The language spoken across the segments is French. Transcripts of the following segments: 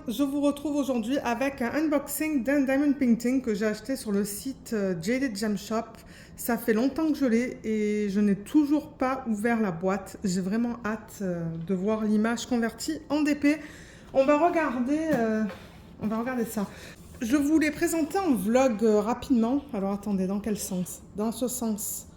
je vous retrouve aujourd'hui avec un unboxing d'un diamond painting que j'ai acheté sur le site Jaded Gem Shop. Ça fait longtemps que je l'ai et je n'ai toujours pas ouvert la boîte. J'ai vraiment hâte de voir l'image convertie en DP. On va regarder ça. Je vous l'ai présenté en vlog rapidement. Alors attendez, dans quel sens? Dans ce sens.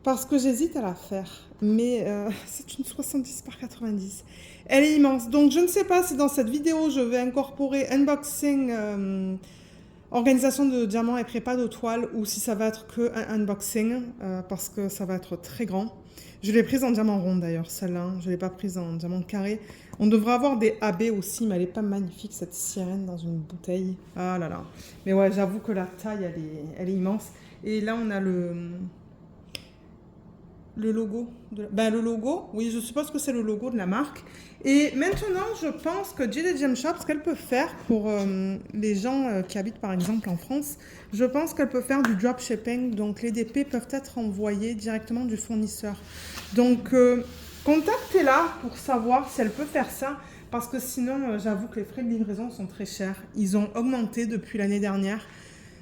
Parce que j'hésite à la faire, mais c'est une 70 par 90. Elle est immense, donc je ne sais pas si dans cette vidéo je vais incorporer unboxing, organisation de diamants et prépa de toile, ou si ça va être que un unboxing, parce que ça va être très grand. Je l'ai prise en diamant rond d'ailleurs, celle-là, hein. Je ne l'ai pas prise en diamant carré. On devrait avoir des AB aussi, mais elle n'est pas magnifique cette sirène dans une bouteille. Ah là là. Mais ouais, j'avoue que la taille, elle est immense. Et là on a le logo, le logo, oui, je suppose que c'est le logo de la marque. Et maintenant, je pense que Jaded Gem Shop, ce qu'elle peut faire pour les gens qui habitent par exemple en France, je pense qu'elle peut faire du dropshipping. Donc les DP peuvent être envoyés directement du fournisseur. Donc contactez-la pour savoir si elle peut faire ça. Parce que sinon, j'avoue que les frais de livraison sont très chers. Ils ont augmenté depuis l'année dernière.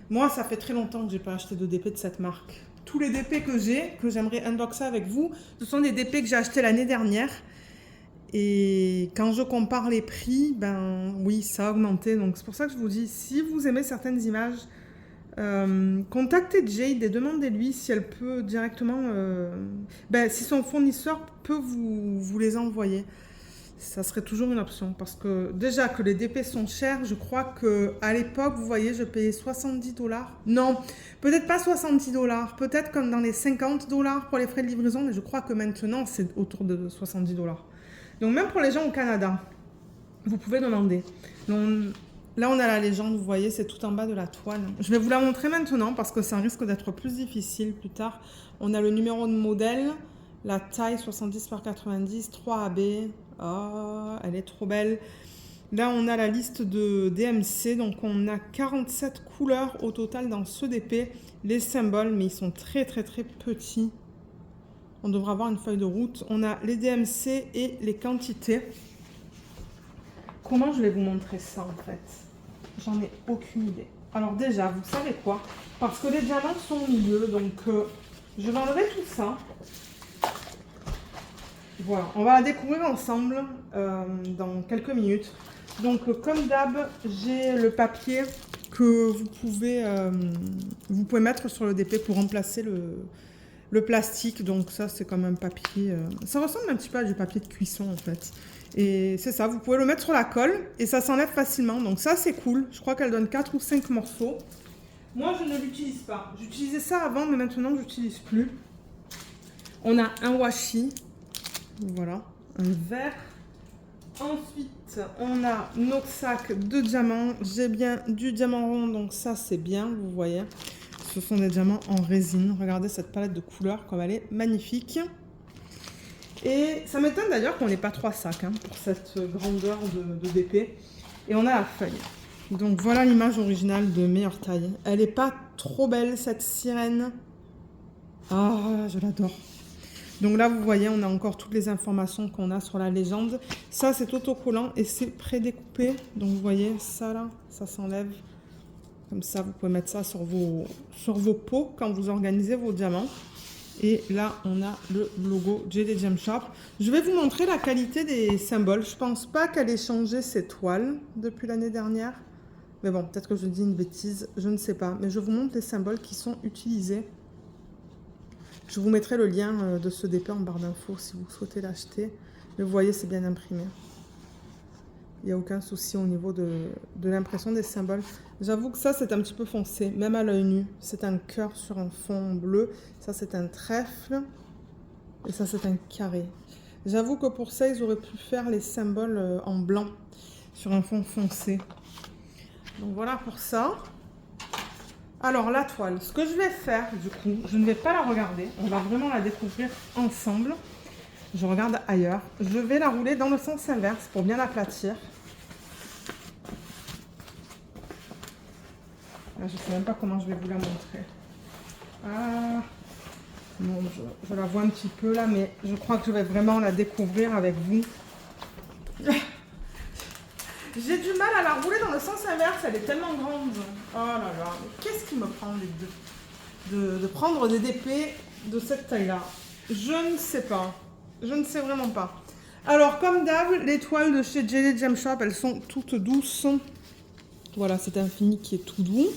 Moi, ça fait très longtemps que je n'ai pas acheté de DP de cette marque. Tous les DP que j'ai, que j'aimerais unboxer avec vous, ce sont des DP que j'ai achetés l'année dernière. Et quand je compare les prix, ben oui, ça a augmenté. Donc c'est pour ça que je vous dis, si vous aimez certaines images, contactez Jade et demandez-lui si elle peut directement, si son fournisseur peut vous les envoyer. Ça serait toujours une option parce que déjà que les DP sont chers, je crois qu'à l'époque, vous voyez, je payais 70 $. Non, peut-être pas 70 $, peut-être comme dans les 50 $ pour les frais de livraison, mais je crois que maintenant, c'est autour de 70 $. Donc même pour les gens au Canada, vous pouvez demander. Donc, là, on a la légende, vous voyez, c'est tout en bas de la toile. Je vais vous la montrer maintenant parce que ça risque d'être plus difficile plus tard. On a le numéro de modèle, la taille 70 par 90, 3 AB. Oh, elle est trop belle. Là, on a la liste de DMC. Donc, on a 47 couleurs au total dans ce DP. Les symboles, mais ils sont très, très, très petits. On devrait avoir une feuille de route. On a les DMC et les quantités. Comment je vais vous montrer ça, en fait? J'en ai aucune idée. Alors déjà, vous savez quoi? Parce que les diamants sont au milieu. Donc, je vais enlever tout ça. Voilà, on va la découvrir ensemble dans quelques minutes. Donc, comme d'hab, j'ai le papier que vous pouvez mettre sur le DP pour remplacer le plastique. Donc ça, c'est comme un papier... ça ressemble un petit peu à du papier de cuisson, en fait. Et c'est ça, vous pouvez le mettre sur la colle et ça s'enlève facilement. Donc ça, c'est cool. Je crois qu'elle donne 4 ou 5 morceaux. Moi, je ne l'utilise pas. J'utilisais ça avant, mais maintenant, je n'utilise plus. On a un washi. Voilà, un verre. Ensuite, on a notre sac de diamants. J'ai bien du diamant rond, donc ça c'est bien, vous voyez. Ce sont des diamants en résine. Regardez cette palette de couleurs comme elle est magnifique. Et ça m'étonne d'ailleurs qu'on n'ait pas 3 sacs pour cette grandeur de DP. Et on a la feuille. Donc voilà l'image originale de meilleure taille. Elle n'est pas trop belle cette sirène. Ah, je l'adore. Donc là, vous voyez, on a encore toutes les informations qu'on a sur la légende. Ça, c'est autocollant et c'est prédécoupé. Donc, vous voyez, ça là, ça s'enlève. Comme ça, vous pouvez mettre ça sur vos pots quand vous organisez vos diamants. Et là, on a le logo Jaded Gem Shop. Je vais vous montrer la qualité des symboles. Je ne pense pas qu'elle ait changé ses toiles depuis l'année dernière. Mais bon, peut-être que je dis une bêtise, je ne sais pas. Mais je vous montre les symboles qui sont utilisés. Je vous mettrai le lien de ce DP en barre d'infos si vous souhaitez l'acheter. Mais vous voyez, c'est bien imprimé. Il n'y a aucun souci au niveau de l'impression des symboles. J'avoue que ça, c'est un petit peu foncé, même à l'œil nu. C'est un cœur sur un fond bleu. Ça, c'est un trèfle. Et ça, c'est un carré. J'avoue que pour ça, ils auraient pu faire les symboles en blanc sur un fond foncé. Donc voilà pour ça. Alors, la toile, ce que je vais faire, du coup, je ne vais pas la regarder. On va vraiment la découvrir ensemble. Je regarde ailleurs. Je vais la rouler dans le sens inverse pour bien l'aplatir. Là, je ne sais même pas comment je vais vous la montrer. Ah, bon, je la vois un petit peu là, mais je crois que je vais vraiment la découvrir avec vous. J'ai du mal à la rouler dans le sens inverse, elle est tellement grande. Oh là là, mais qu'est-ce qui me prend de prendre des DP de cette taille-là? Je ne sais pas. Je ne sais vraiment pas. Alors, comme d'hab, les toiles de chez JD Gem Shop, elles sont toutes douces. Voilà, c'est un fini qui est tout doux,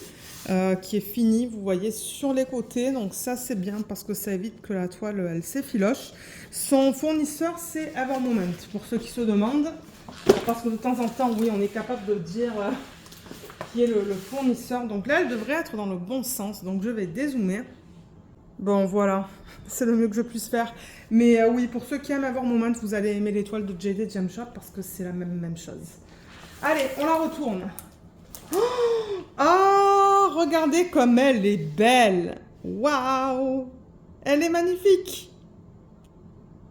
qui est fini, vous voyez, sur les côtés. Donc ça, c'est bien parce que ça évite que la toile, elle s'effiloche. Son fournisseur, c'est Evermoment, pour ceux qui se demandent. Parce que de temps en temps, oui, on est capable de dire qui est le fournisseur. Donc là, elle devrait être dans le bon sens. Donc je vais dézoomer. Bon, voilà, c'est le mieux que je puisse faire. Mais oui, pour ceux qui aiment Evermoment, vous allez aimer les toiles de JD Gem Shop parce que c'est la même chose. Allez, on la retourne. Oh, regardez comme elle est belle. Waouh, elle est magnifique.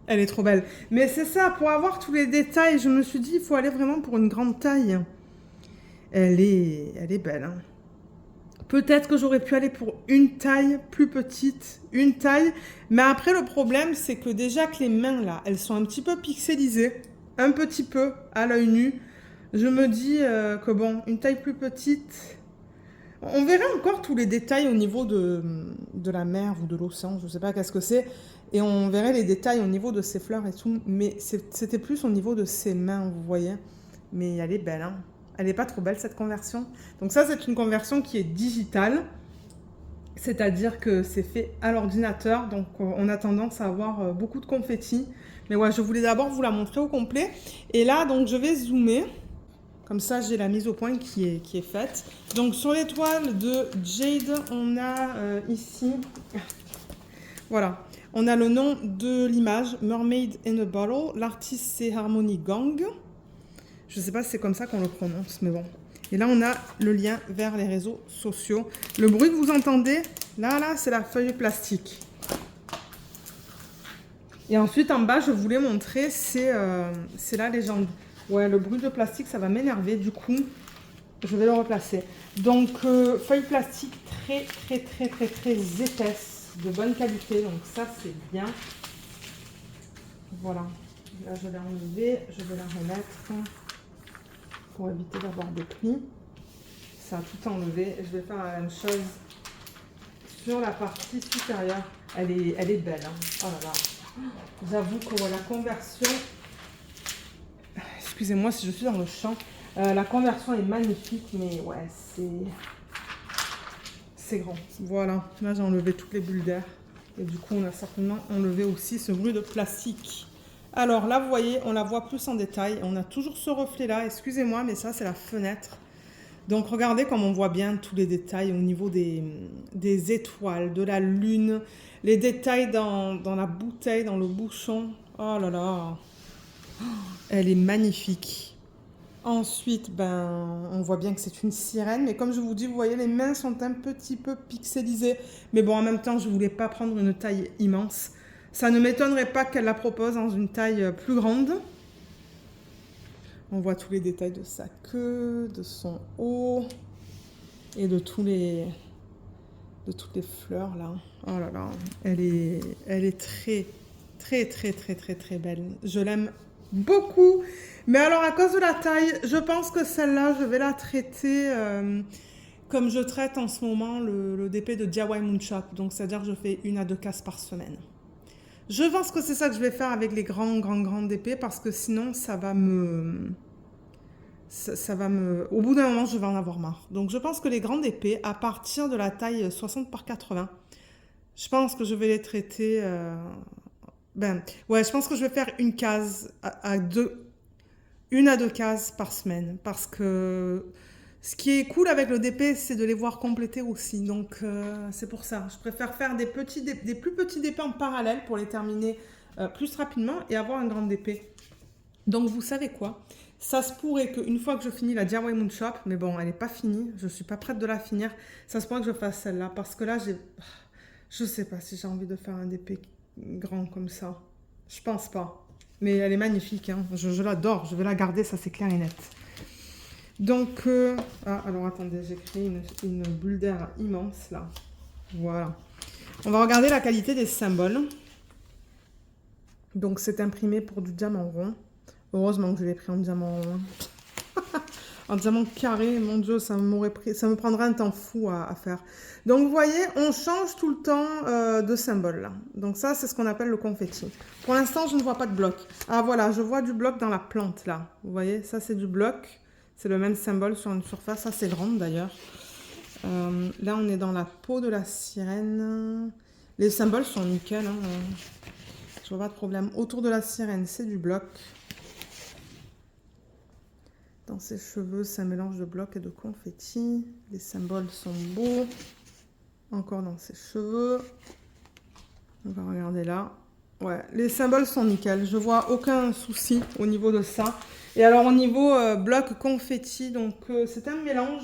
Elle est trop belle. Mais c'est ça, pour avoir tous les détails, je me suis dit, il faut aller vraiment pour une grande taille. Elle est belle. Hein. Peut-être que j'aurais pu aller pour une taille plus petite, une taille. Mais après, le problème, c'est que déjà que les mains, là, elles sont un petit peu pixelisées. Un petit peu, à l'œil nu. Je me dis que bon, une taille plus petite... On verrait encore tous les détails au niveau de la mer ou de l'océan, je ne sais pas qu'est-ce que c'est. Et on verrait les détails au niveau de ses fleurs et tout. Mais c'était plus au niveau de ses mains, vous voyez. Mais elle est belle, hein. Elle n'est pas trop belle, cette conversion. Donc ça, c'est une conversion qui est digitale. C'est-à-dire que c'est fait à l'ordinateur. Donc on a tendance à avoir beaucoup de confettis. Mais ouais, je voulais d'abord vous la montrer au complet. Et là, donc je vais zoomer. Comme ça, j'ai la mise au point qui est faite. Donc, sur les toiles de Jade, on a ici... Voilà. On a le nom de l'image, Mermaid in a Bottle. L'artiste, c'est Harmony Gang. Je ne sais pas si c'est comme ça qu'on le prononce, mais bon. Et là, on a le lien vers les réseaux sociaux. Le bruit que vous entendez, là, c'est la feuille plastique. Et ensuite, en bas, je voulais montrer, c'est la légende. Ouais, le bruit de plastique, ça va m'énerver. Du coup, je vais le replacer. Donc, feuille plastique très épaisse, de bonne qualité. Donc, ça, c'est bien. Voilà. Là, je l'ai enlevée. Je vais la remettre pour éviter d'avoir des plis. Ça a tout enlevé. Je vais faire la même chose sur la partie supérieure. Elle est belle. Hein. Oh là là. J'avoue que la conversion... Excusez-moi si je suis dans le champ. La conversion est magnifique, mais ouais, c'est grand. Voilà, là j'ai enlevé toutes les bulles d'air. Et du coup, on a certainement enlevé aussi ce bruit de plastique. Alors là, vous voyez, on la voit plus en détail. On a toujours ce reflet-là. Excusez-moi, mais ça, c'est la fenêtre. Donc, regardez comme on voit bien tous les détails au niveau des étoiles, de la lune. Les détails dans la bouteille, dans le bouchon. Oh là là. Elle est magnifique. Ensuite, on voit bien que c'est une sirène. Mais comme je vous dis, vous voyez, les mains sont un petit peu pixelisées. Mais bon, en même temps, je ne voulais pas prendre une taille immense. Ça ne m'étonnerait pas qu'elle la propose dans une taille plus grande. On voit tous les détails de sa queue, de son haut et de toutes les fleurs là. Oh là là, elle est très belle. Je l'aime beaucoup. Mais alors, à cause de la taille, je pense que celle-là, je vais la traiter comme je traite en ce moment le DP de DIY Moon Shop. Donc, c'est-à-dire que je fais 1 à 2 cases par semaine. Je pense que c'est ça que je vais faire avec les grands DP parce que sinon, ça va me... Au bout d'un moment, je vais en avoir marre. Donc, je pense que les grandes épées, à partir de la taille 60 par 80, je pense que je vais les traiter... ouais, je pense que je vais faire une case à 1 à 2 cases par semaine. Parce que ce qui est cool avec le DP, c'est de les voir compléter aussi. Donc, c'est pour ça. Je préfère faire des plus petits DP en parallèle pour les terminer plus rapidement et avoir un grand DP. Donc, vous savez quoi? Ça se pourrait qu'une fois que je finis la DIY Moon Shop, mais bon, elle n'est pas finie, je ne suis pas prête de la finir, ça se pourrait que je fasse celle-là. Parce que là, je ne sais pas si j'ai envie de faire un DP grand comme ça. Je pense pas. Mais elle est magnifique, hein. Je l'adore, je vais la garder, ça c'est clair et net. Donc, alors attendez, j'ai créé une bulle d'air immense là. Voilà. On va regarder la qualité des symboles. Donc, c'est imprimé pour du diamant rond. Heureusement que je l'ai pris en diamant rond. en diamant carré, mon Dieu, ça me prendrait un temps fou à faire. Donc, vous voyez, on change tout le temps de symbole, là. Donc, ça, c'est ce qu'on appelle le confetti. Pour l'instant, je ne vois pas de bloc. Ah, voilà, je vois du bloc dans la plante, là. Vous voyez, ça, c'est du bloc. C'est le même symbole sur une surface assez grande, d'ailleurs. Là, on est dans la peau de la sirène. Les symboles sont nickel, hein. Je vois pas de problème. Autour de la sirène, c'est du bloc. Dans ses cheveux, c'est un mélange de bloc et de confetti. Les symboles sont beaux. Encore dans ses cheveux. On va regarder là. Ouais, les symboles sont nickel. Je vois aucun souci au niveau de ça. Et alors, au niveau bloc confetti, donc c'est un mélange.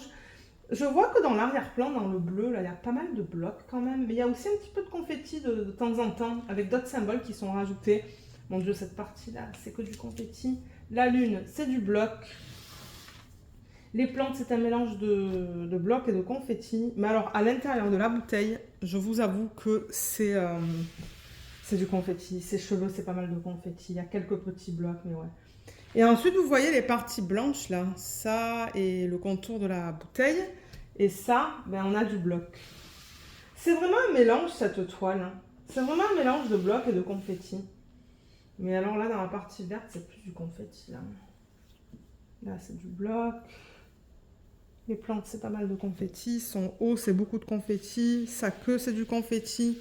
Je vois que dans l'arrière-plan, dans le bleu, là, il y a pas mal de blocs quand même. Mais il y a aussi un petit peu de confetti de temps en temps, avec d'autres symboles qui sont rajoutés. Mon Dieu, cette partie-là, c'est que du confetti. La lune, c'est du bloc. Les plantes, c'est un mélange de blocs et de confetti. Mais alors, à l'intérieur de la bouteille, je vous avoue que c'est du confetti. Ses cheveux, c'est pas mal de confetti. Il y a quelques petits blocs, mais ouais. Et ensuite, vous voyez les parties blanches, là. Ça et le contour de la bouteille. Et ça, ben, on a du bloc. C'est vraiment un mélange, cette toile. Hein. C'est vraiment un mélange de blocs et de confetti. Mais alors là, dans la partie verte, c'est plus du confetti, là. Là, c'est du bloc. Les plantes, c'est pas mal de confetti. Son haut, c'est beaucoup de confetti. Sa queue, c'est du confetti.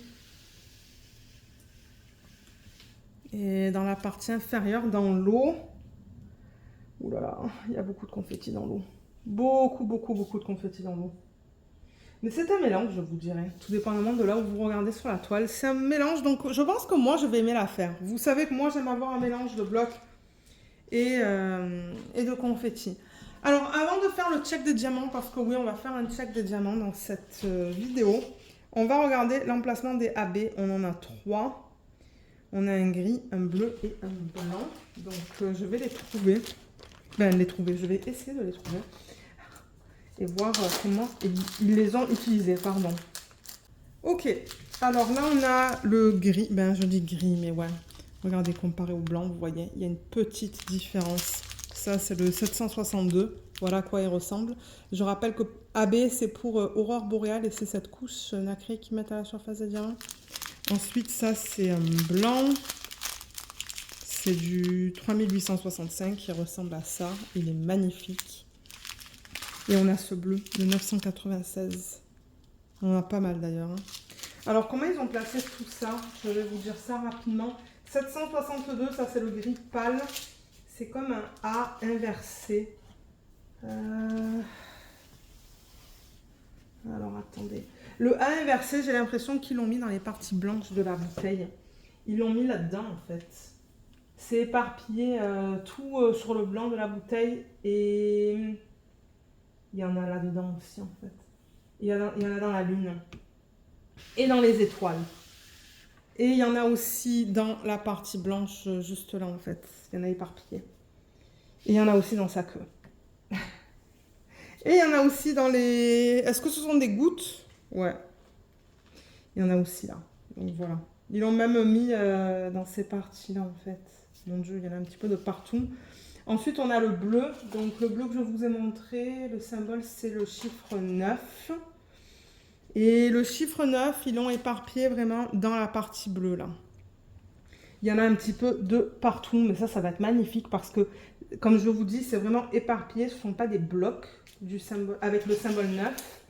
Et dans la partie inférieure, dans l'eau... Ouh là là, il y a beaucoup de confetti dans l'eau. Beaucoup de confetti dans l'eau. Mais c'est un mélange, je vous dirais. Tout dépendamment de là où vous regardez sur la toile. C'est un mélange, donc je pense que moi, je vais aimer la faire. Vous savez que moi, j'aime avoir un mélange de blocs et de confetti. Alors, avant de faire le check des diamants, parce que oui, on va faire un check des diamants dans cette vidéo, on va regarder l'emplacement des AB. On en a 3. On a un gris, un bleu et un blanc. Donc, je vais les trouver. Je vais essayer de les trouver. Et voir comment ils les ont utilisés, pardon. Ok, alors là, on a le gris. Ben, je dis gris, mais ouais. Regardez, comparé au blanc, vous voyez, il y a une petite différence. Ça, c'est le 762. Voilà à quoi il ressemble. Je rappelle que AB, c'est pour aurore boréale et c'est cette couche nacrée qu'ils mettent à la surface des diamants. Ensuite, ça, c'est un blanc. C'est du 3865 qui ressemble à ça. Il est magnifique. Et on a ce bleu de 996. On en a pas mal d'ailleurs. Hein. Alors, comment ils ont placé tout ça? Je vais vous dire ça rapidement. 762, ça c'est le gris pâle. C'est comme un A inversé. Alors, attendez. Le A inversé, j'ai l'impression qu'ils l'ont mis dans les parties blanches de la bouteille. Ils l'ont mis là-dedans, en fait. C'est éparpillé tout sur le blanc de la bouteille. Et il y en a là-dedans aussi, en fait. Il y en a dans la lune. Et dans les étoiles. Et il y en a aussi dans la partie blanche, juste là, en fait. Il y en a éparpillé. Et il y en a aussi dans sa queue. Et il y en a aussi dans les... Est-ce que ce sont des gouttes? Ouais. Il y en a aussi là. Donc voilà. Ils l'ont même mis dans ces parties-là, en fait. Mon Dieu, il y en a un petit peu de partout. Ensuite, on a le bleu. Donc le bleu que je vous ai montré, le symbole, c'est le chiffre 9. Et le chiffre 9, ils l'ont éparpillé vraiment dans la partie bleue, là. Il y en a un petit peu de partout, mais ça va être magnifique parce que, comme je vous dis, c'est vraiment éparpillé. Ce ne sont pas des blocs du symbole, avec le symbole 9.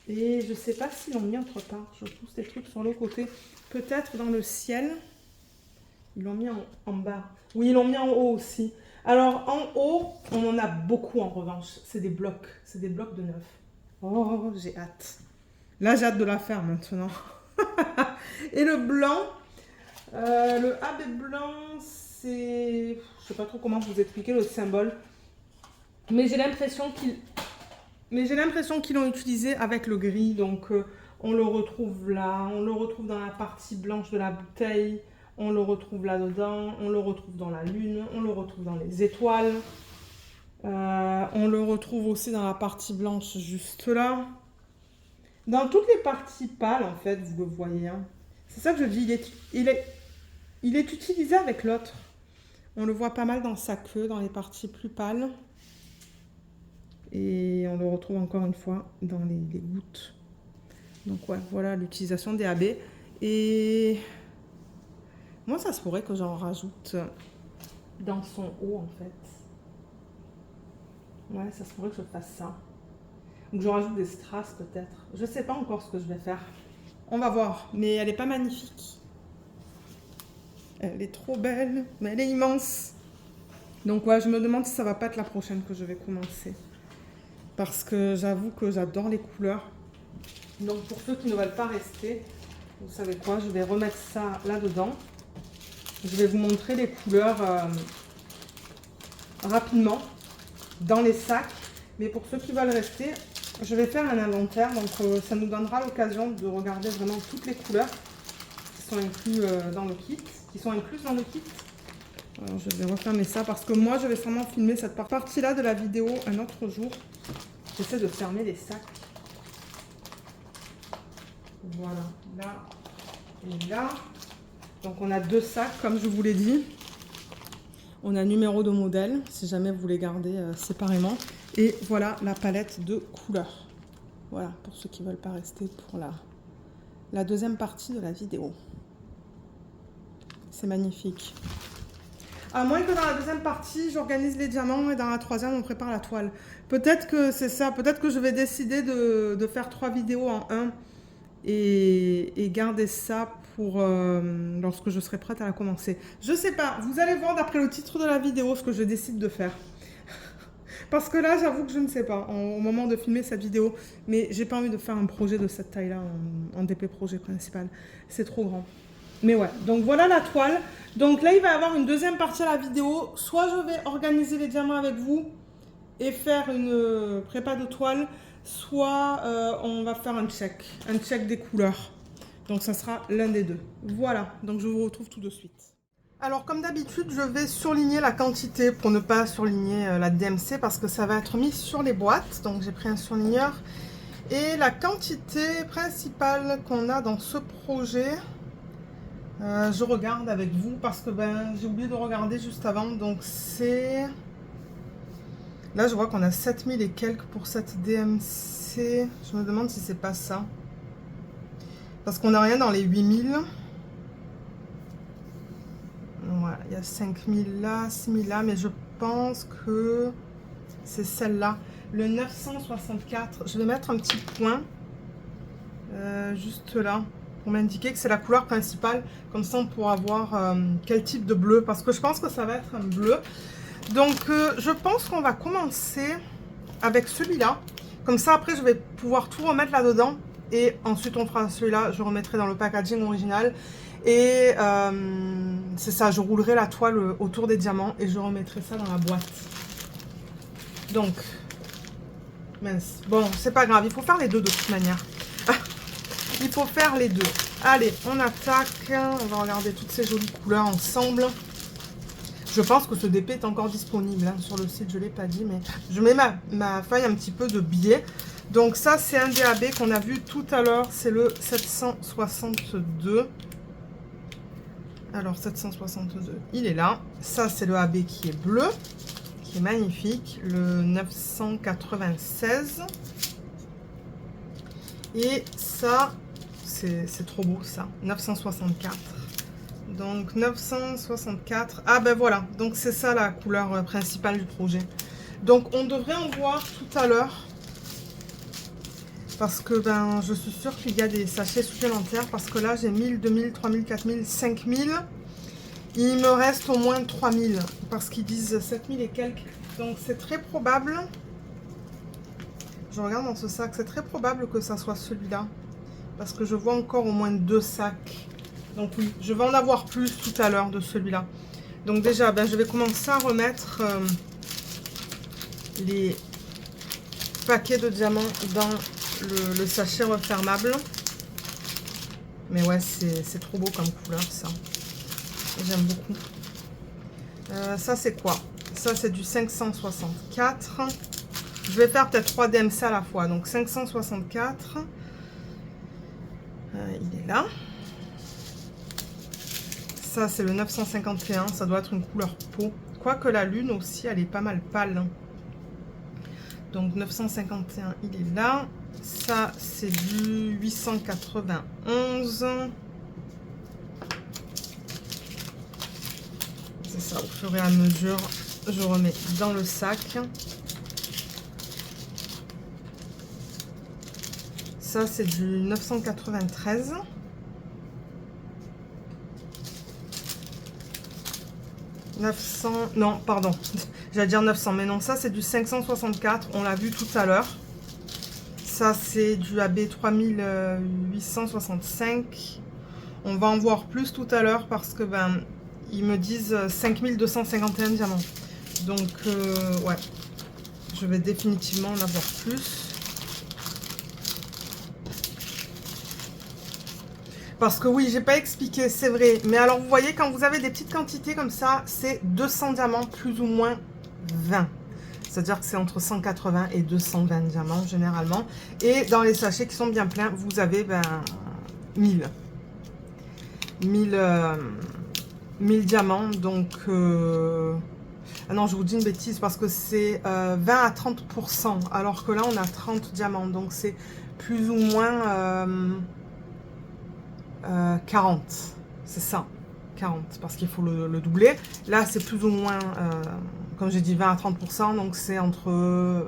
Et je ne sais pas s'ils l'ont mis autre part. Je pousse des trucs sur le côté. Peut-être dans le ciel. Ils l'ont mis en bas. Oui, ils l'ont mis en haut aussi. Alors, en haut, on en a beaucoup en revanche. C'est des blocs. C'est des blocs de 9. Oh, j'ai hâte. Là, j'ai hâte de la faire maintenant. Et le blanc, le AB blanc, c'est... Je sais pas trop comment vous expliquer le symbole. Mais j'ai l'impression qu'ils l'ont utilisé avec le gris. Donc, on le retrouve là. On le retrouve dans la partie blanche de la bouteille. On le retrouve là-dedans. On le retrouve dans la lune. On le retrouve dans les étoiles. On le retrouve aussi dans la partie blanche juste là. Dans toutes les parties pâles, en fait, vous le voyez. Hein. C'est ça que je dis, il est utilisé avec l'autre. On le voit pas mal dans sa queue, dans les parties plus pâles. Et on le retrouve encore une fois dans les gouttes. Donc ouais, voilà l'utilisation des AB. Et moi, ça se pourrait que j'en rajoute dans son haut, en fait. Ouais, ça se pourrait que je fasse ça. Ou que je rajoute des strass, peut-être. Je sais pas encore ce que je vais faire. On va voir. Mais elle est pas magnifique. Elle est trop belle, mais elle est immense. Donc ouais, je me demande si ça va pas être la prochaine que je vais commencer. Parce que j'avoue que j'adore les couleurs. Donc pour ceux qui ne veulent pas rester, vous savez quoi, je vais remettre ça là-dedans. Je vais vous montrer les couleurs rapidement dans les sacs. Mais pour ceux qui veulent rester, je vais faire un inventaire. Donc ça nous donnera l'occasion de regarder vraiment toutes les couleurs qui sont incluses dans le kit. Alors je vais refermer ça parce que moi je vais sûrement filmer cette partie-là de la vidéo un autre jour. J'essaie de fermer les sacs. Voilà, là et là. Donc on a 2 sacs comme je vous l'ai dit. On a numéro de modèle si jamais vous voulez garder séparément. Et voilà la palette de couleurs. Voilà pour ceux qui ne veulent pas rester pour la deuxième partie de la vidéo. C'est magnifique. À moins que dans la deuxième partie, j'organise les diamants et dans la troisième, on prépare la toile. Peut-être que c'est ça. Peut-être que je vais décider de faire 3 vidéos en un et garder ça pour lorsque je serai prête à la commencer. Je sais pas. Vous allez voir d'après le titre de la vidéo ce que je décide de faire. Parce que là, j'avoue que je ne sais pas au moment de filmer cette vidéo. Mais j'ai pas envie de faire un projet de cette taille-là en DP projet principal. C'est trop grand. Mais ouais, donc voilà la toile. Donc là, il va y avoir une deuxième partie à la vidéo. Soit je vais organiser les diamants avec vous et faire une prépa de toile, soit on va faire un check des couleurs. Donc ça sera l'un des deux. Voilà, donc je vous retrouve tout de suite. Alors comme d'habitude, je vais surligner la quantité pour ne pas surligner la DMC parce que ça va être mis sur les boîtes. Donc j'ai pris un surligneur. Et la quantité principale qu'on a dans ce projet... je regarde avec vous parce que j'ai oublié de regarder juste avant. Donc c'est... Là je vois qu'on a 7000 et quelques pour cette DMC. Je me demande si c'est pas ça. Parce qu'on n'a rien dans les 8000. Voilà, il y a 5000 là, 6000 là. Mais je pense que c'est celle-là. Le 964. Je vais mettre un petit point. Juste là. Pour m'indiquer que c'est la couleur principale, comme ça on pourra voir quel type de bleu, parce que je pense que ça va être un bleu. Donc je pense qu'on va commencer avec celui-là, comme ça après je vais pouvoir tout remettre là-dedans, et ensuite on fera celui-là, je remettrai dans le packaging original, et c'est ça, je roulerai la toile autour des diamants, et je remettrai ça dans la boîte. Donc, mince, bon c'est pas grave, il faut faire les deux de toute manière. Il faut faire les deux. Allez, on attaque. On va regarder toutes ces jolies couleurs ensemble. Je pense que ce DP est encore disponible hein, sur le site. Je ne l'ai pas dit, mais je mets ma feuille un petit peu de biais. Donc ça, c'est un DAB qu'on a vu tout à l'heure. C'est le 762. Alors, 762, il est là. Ça, c'est le AB qui est bleu, qui est magnifique. Le 996. Et ça... C'est trop beau ça, 964. Donc 964, ah ben voilà, donc c'est ça la couleur principale du projet. Donc on devrait en voir tout à l'heure. Parce que ben je suis sûre qu'il y a des sachets supplémentaires. Parce que là j'ai 1000, 2000, 3000, 4000, 5000. Il me reste au moins 3000. Parce qu'ils disent 7000 et quelques. Donc c'est très probable. Je regarde dans ce sac, c'est très probable que ça soit celui-là. Parce que je vois encore au moins 2 sacs. Donc oui, je vais en avoir plus tout à l'heure de celui-là. Donc déjà, je vais commencer à remettre les paquets de diamants dans le sachet refermable. Mais ouais, c'est trop beau comme couleur ça. J'aime beaucoup. Ça c'est quoi? Ça c'est du 564. Je vais faire peut-être 3 DMC à la fois. Donc 564. Il est là. Ça, c'est le 951. Ça doit être une couleur peau. Quoique la lune aussi, elle est pas mal pâle. Donc 951, il est là. Ça, c'est du 891. C'est ça, au fur et à mesure, je remets dans le sac. Ça, c'est du 993. Non, pardon, j'allais dire 900, mais non, ça c'est du 564, on l'a vu tout à l'heure. Ça c'est du AB 3865. On va en voir plus tout à l'heure parce que ben ils me disent 5251 diamants. Donc ouais, je vais définitivement en avoir plus. Parce que oui, j'ai pas expliqué, c'est vrai. Mais alors, vous voyez, quand vous avez des petites quantités comme ça, c'est 200 diamants plus ou moins 20. C'est-à-dire que c'est entre 180 et 220 diamants, généralement. Et dans les sachets qui sont bien pleins, vous avez ben, 1000 diamants. Donc, ah non, je vous dis une bêtise parce que c'est 20 à 30%. Alors que là, on a 30 diamants. Donc, c'est plus ou moins... 40, c'est ça, 40, parce qu'il faut le doubler. Là, c'est plus ou moins, comme j'ai dit, 20 à 30%, donc c'est entre,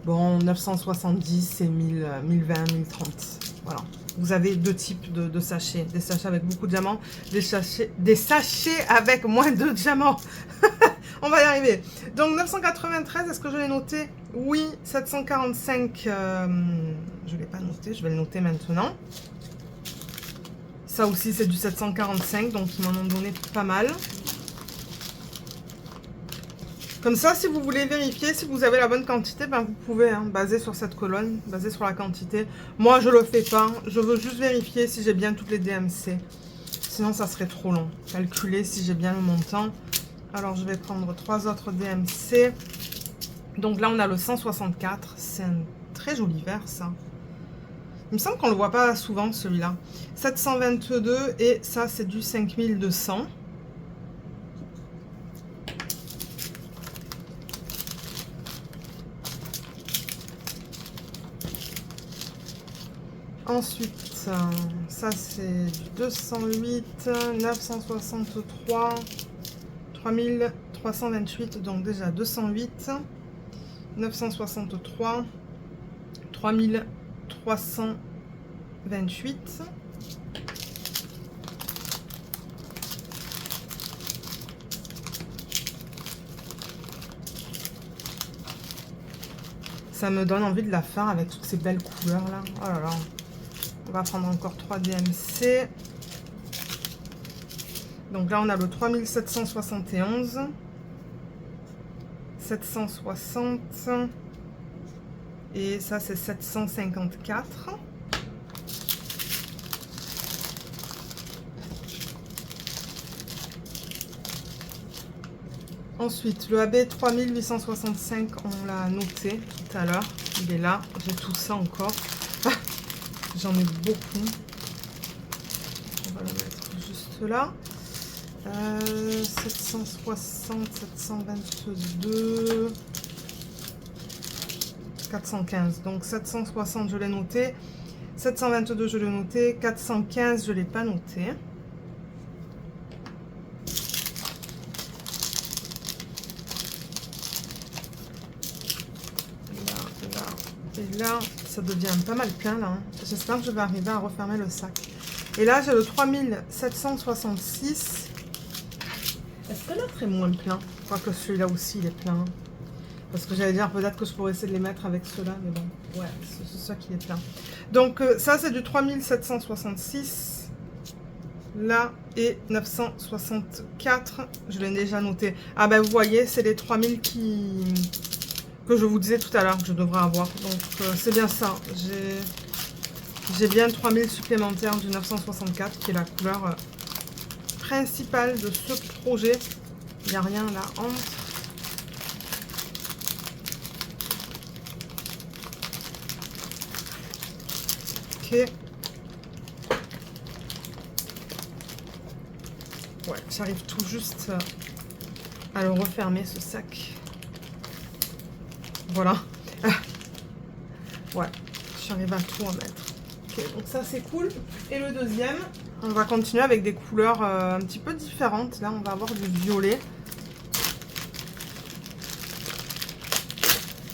bon, 970 et 1020, 1030, voilà. Vous avez deux types de sachets, des sachets avec beaucoup de diamants, des sachets avec moins de diamants. On va y arriver. Donc 993, est-ce que je l'ai noté? Oui. 745, je ne l'ai pas noté, je vais le noter maintenant. Ça aussi, c'est du 745, donc ils m'en ont donné pas mal. Comme ça, si vous voulez vérifier si vous avez la bonne quantité, ben vous pouvez, hein, baser sur cette colonne, baser sur la quantité. Moi, je le fais pas. Je veux juste vérifier si j'ai bien toutes les DMC. Sinon, ça serait trop long. Calculer si j'ai bien le montant. Alors, je vais prendre 3 autres DMC. Donc là, on a le 164. C'est un très joli vert, ça. Il me semble qu'on ne le voit pas souvent, celui-là. 722 et ça, c'est du 5200. Ensuite, ça, c'est du 208, 963, 3328. Donc déjà 208, 963, 3328. Ça me donne envie de la faire avec toutes ces belles couleurs là. Oh là là. On va prendre encore 3 DMC. Donc là on a le 3771, 760 et ça c'est 754. Ensuite, le AB 3865, on l'a noté tout à l'heure. Il est là. J'ai tout ça encore. Ah, j'en ai beaucoup. On va le mettre juste là. 760, 722, 415. Donc 760, je l'ai noté. 722, je l'ai noté. 415, je ne l'ai pas noté. Et là, ça devient pas mal plein là. Hein. J'espère que je vais arriver à refermer le sac. Et là, j'ai le 3766. Est-ce que l'autre est moins plein? Je crois que celui-là aussi, il est plein. Parce que j'allais dire peut-être que je pourrais essayer de les mettre avec ceux-là. Mais bon, ouais, c'est ça qui est plein. Donc ça, c'est du 3766. Là, et 964. Je l'ai déjà noté. Ah ben, vous voyez, c'est les 3000 que je vous disais tout à l'heure que je devrais avoir. Donc c'est bien ça. J'ai bien 3000 supplémentaires du 964 qui est la couleur principale de ce projet. Il n'y a rien là entre. Ok. Ouais, j'arrive tout juste à le refermer ce sac. Voilà. Ouais, j'arrive à tout en mettre. Ok, donc ça c'est cool. Et le deuxième, on va continuer avec des couleurs un petit peu différentes. Là, on va avoir du violet.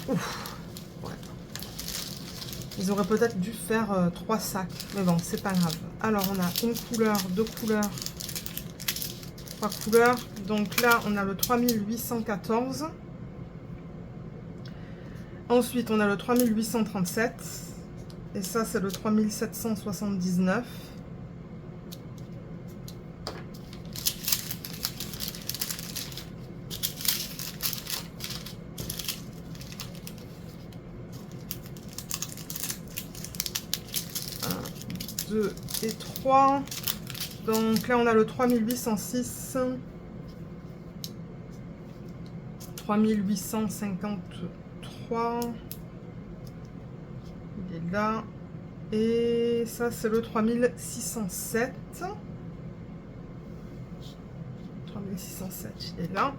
Ouf. Ouais. Ils auraient peut-être dû faire 3 sacs. Mais bon, c'est pas grave. Alors, on a une couleur, 2 couleurs, 3 couleurs. Donc là, on a le 3814. Ensuite, on a le 3837. Et ça, c'est le 3779. Un, 2 et 3. Donc là, on a le 3806. 3853. Il est là. Et ça, c'est le 3607. 3607, il est là.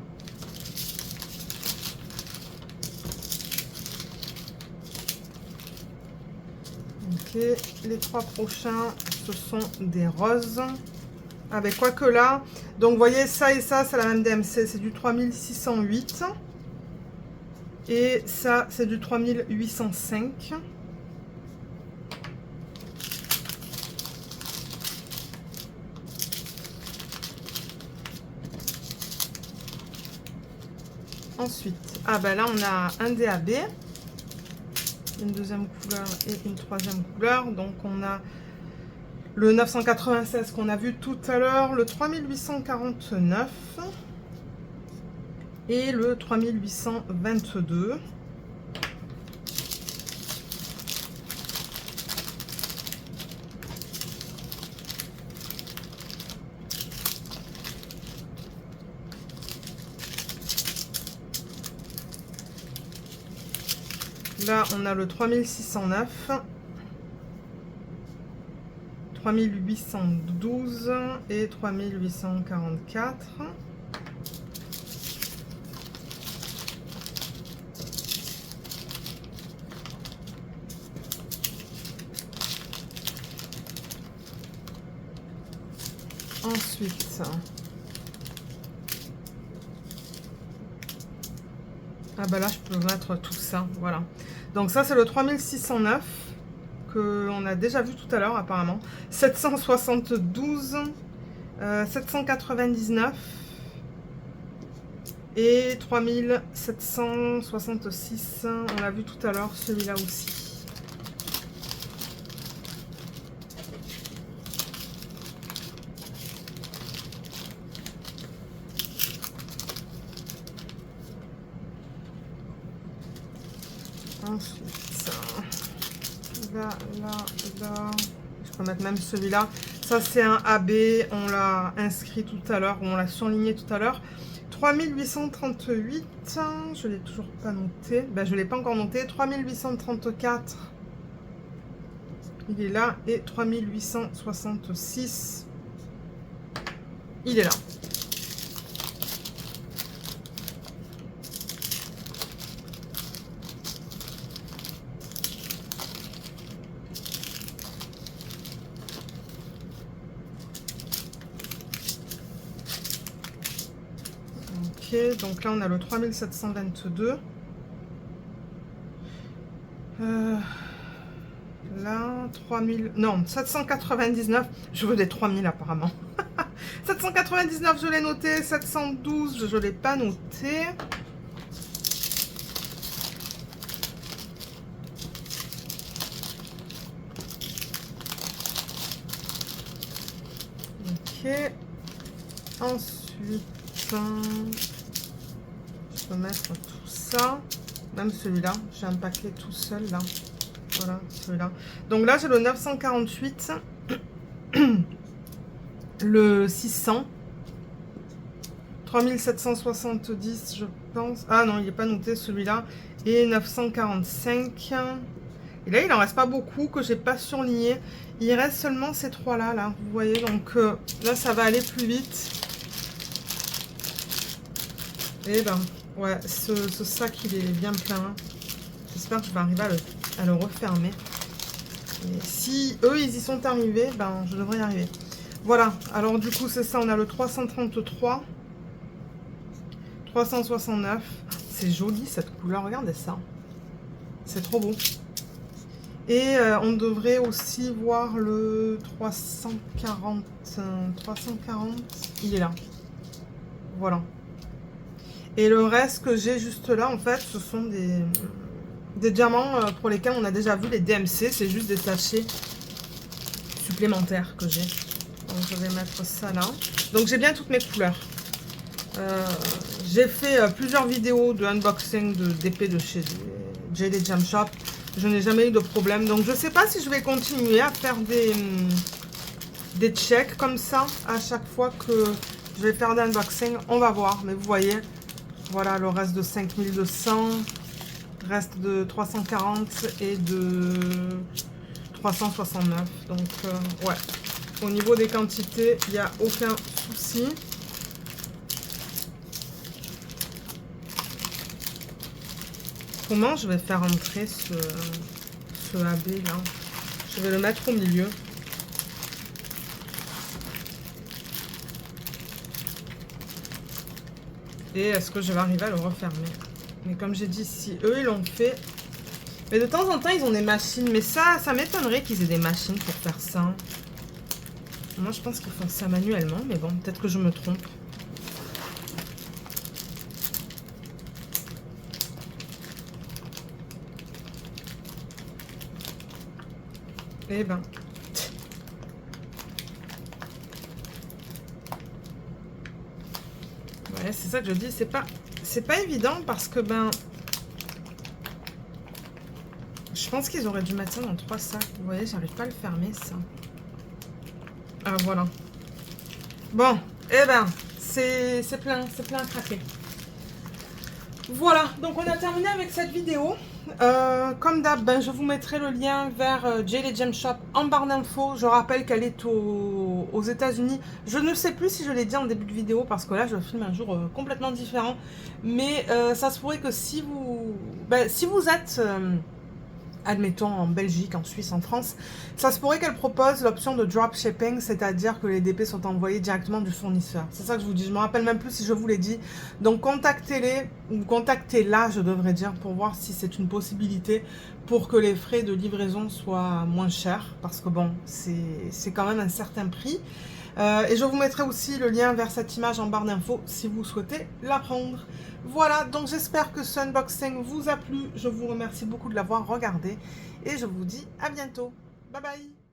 Ok, les 3 prochains, ce sont des roses. Avec quoi que là, donc vous voyez, ça et ça, c'est la même DMC, c'est du 3608. Et ça, c'est du 3805. Ensuite, ah ben là, on a un DAB, une deuxième couleur et une troisième couleur. Donc, on a le 996 qu'on a vu tout à l'heure, le 3849 et le 3822. Là, on a le 3609, 3812 et 3844. Ensuite, ah bah là, je peux mettre tout ça, voilà. Donc ça, c'est le 3609 qu'on a déjà vu tout à l'heure apparemment. 772, 799 et 3766. On l'a vu tout à l'heure, celui-là aussi. Ensuite, là. Je peux mettre même celui-là. Ça, c'est un AB. On l'a inscrit tout à l'heure, on l'a surligné tout à l'heure. 3838. Je ne l'ai toujours pas noté. Ben, je ne l'ai pas encore noté. 3834. Il est là. Et 3866. Il est là. Ok, donc là on a le 3722. Là, 3000, non, 799, je veux des 3000 apparemment. 799, je l'ai noté, 712, je ne l'ai pas noté. Ok, ensuite, je peux mettre tout ça, même celui-là, j'ai un paquet tout seul là. Voilà, celui-là. Donc là, j'ai le 948, le 600, 3770, je pense. Ah non, il n'est pas noté celui-là. Et 945. Et là, il en reste pas beaucoup que j'ai pas surligné. Il reste seulement ces trois-là, là. Vous voyez, donc là, ça va aller plus vite. Et ben, ouais, ce sac, il est bien plein. j'espère que je vais arriver à le refermer. Et si eux, ils y sont arrivés, ben, je devrais y arriver. Voilà, alors du coup, c'est ça, on a le 333, 369. C'est joli cette couleur, regardez ça. C'est trop beau. Et on devrait aussi voir le 340. 340, il est là. Voilà. Et le reste que j'ai juste là, en fait, ce sont des diamants pour lesquels on a déjà vu les DMC. C'est juste des sachets supplémentaires que j'ai. Donc je vais mettre ça là. Donc j'ai bien toutes mes couleurs. J'ai fait plusieurs vidéos de unboxing d'épées de chez JD Gem Shop. Je n'ai jamais eu de problème. Donc je ne sais pas si je vais continuer à faire des checks comme ça à chaque fois que je vais faire des unboxings. On va voir. Mais vous voyez, voilà le reste de 5200, reste de 340 et de 369. Donc ouais, au niveau des quantités, il n'y a aucun souci. Comment je vais faire entrer ce AB là? Je vais le mettre au milieu. Et est-ce que je vais arriver à le refermer? Mais comme j'ai dit, si eux ils l'ont fait. Mais de temps en temps ils ont des machines. Mais ça m'étonnerait qu'ils aient des machines pour faire ça. Moi je pense qu'ils font ça manuellement. Mais bon, peut-être que je me trompe. Eh ben. Ouais, c'est ça que je dis, c'est pas évident parce que ben. Je pense qu'ils auraient dû mettre ça dans 3 sacs. Vous voyez, j'arrive pas à le fermer ça. Ah voilà. Bon, eh ben, c'est plein à craquer. Voilà, donc on a terminé avec cette vidéo. Comme d'hab, ben, je vous mettrai le lien vers JD Gem Shop en barre d'infos. Je rappelle qu'elle est aux États-Unis. Je ne sais plus si je l'ai dit en début de vidéo parce que là je filme un jour complètement différent. Mais ça se pourrait que si vous êtes, admettons en Belgique, en Suisse, en France, ça se pourrait qu'elle propose l'option de dropshipping, c'est-à-dire que les DP sont envoyés directement du fournisseur. C'est ça que je vous dis, je me rappelle même plus si je vous l'ai dit. Donc contactez-les, ou contactez-la, je devrais dire, pour voir si c'est une possibilité pour que les frais de livraison soient moins chers, parce que bon, c'est quand même un certain prix. Et je vous mettrai aussi le lien vers cette image en barre d'infos si vous souhaitez la prendre. Voilà, donc j'espère que ce unboxing vous a plu. Je vous remercie beaucoup de l'avoir regardé et je vous dis à bientôt. Bye bye!